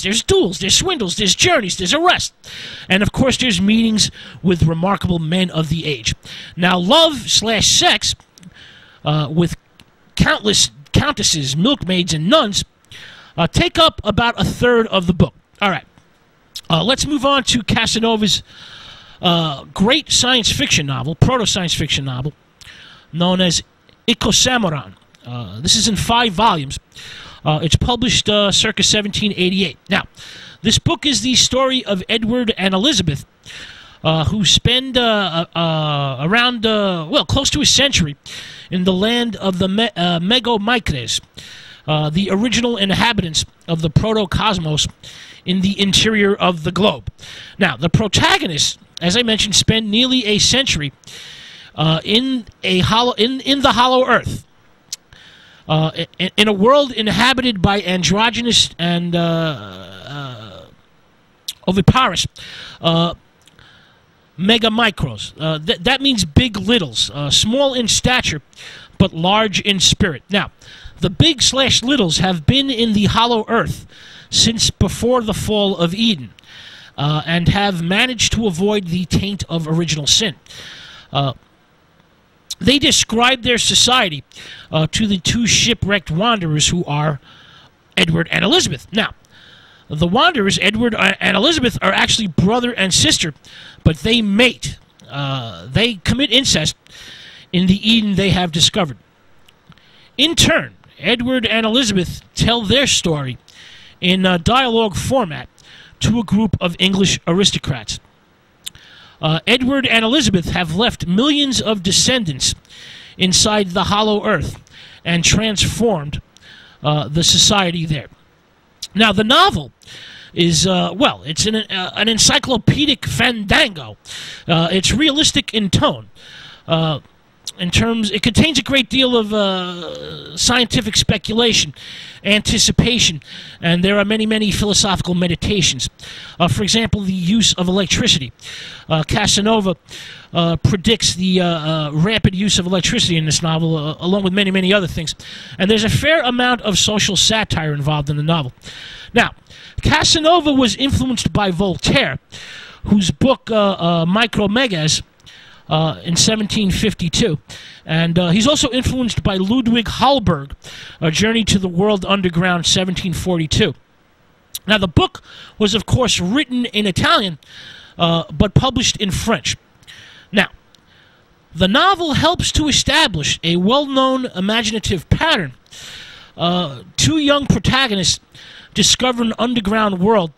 there's duels, there's swindles, there's journeys, there's arrests. And, of course, there's meetings with remarkable men of the age. Now, love/sex with countless countesses, milkmaids, and nuns take up about a third of the book. All right. Let's move on to Casanova's great science fiction novel, proto-science fiction novel, known as Ikosamoran. This is in 5 volumes. It's published circa 1788. Now, this book is the story of Edward and Elizabeth, who spend around, close to a century in the land of the Megomicres, the original inhabitants of the protocosmos in the interior of the globe. Now, the protagonists, as I mentioned, spend nearly a century in the hollow earth, in a world inhabited by androgynous and oviparous megamicros. That means big littles, small in stature, but large in spirit. Now, the big/littles have been in the hollow earth since before the fall of Eden, and have managed to avoid the taint of original sin. They describe their society to the 2 shipwrecked wanderers who are Edward and Elizabeth. Now, the wanderers, Edward and Elizabeth, are actually brother and sister, but they mate. They commit incest in the Eden they have discovered. In turn, Edward and Elizabeth tell their story in dialogue format to a group of English aristocrats. Edward and Elizabeth have left millions of descendants inside the hollow earth and transformed the society there. Now, the novel is, it's an encyclopedic fandango. It's realistic in tone. It contains a great deal of scientific speculation, anticipation, and there are many, many philosophical meditations. For example, the use of electricity. Casanova predicts the rapid use of electricity in this novel, along with many, many other things. And there's a fair amount of social satire involved in the novel. Now, Casanova was influenced by Voltaire, whose book Micromegas, in 1752, and he's also influenced by Ludwig Holberg, A Journey to the World Underground, 1742. Now, the book was, of course, written in Italian, but published in French. Now, the novel helps to establish a well-known imaginative pattern. 2 young protagonists discover an underground world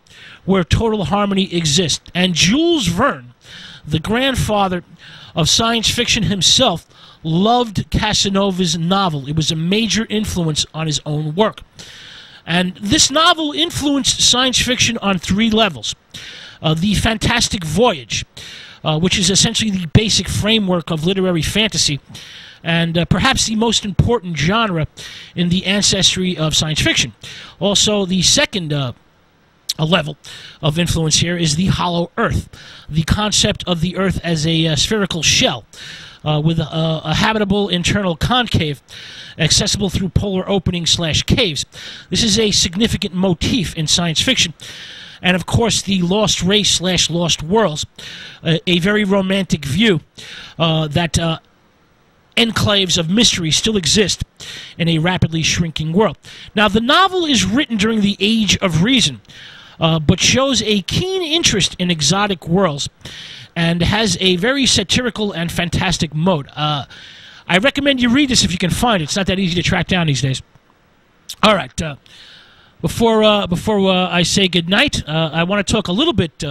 where total harmony exists, and Jules Verne, the grandfather of science fiction himself, loved Casanova's novel. It was a major influence on his own work. And this novel influenced science fiction on 3 levels. The fantastic voyage, which is essentially the basic framework of literary fantasy, and perhaps the most important genre in the ancestry of science fiction. Also, the second a level of influence here is the hollow earth, the concept of the earth as a spherical shell with a habitable internal concave accessible through polar openings/caves. This is a significant motif in science fiction. And, of course, the lost race/lost worlds, a very romantic view that enclaves of mystery still exist in a rapidly shrinking world. Now, the novel is written during the Age of Reason, but shows a keen interest in exotic worlds and has a very satirical and fantastic mode. I recommend you read this if you can find it. It's not that easy to track down these days. All right. Before I say goodnight, I want to talk a little bit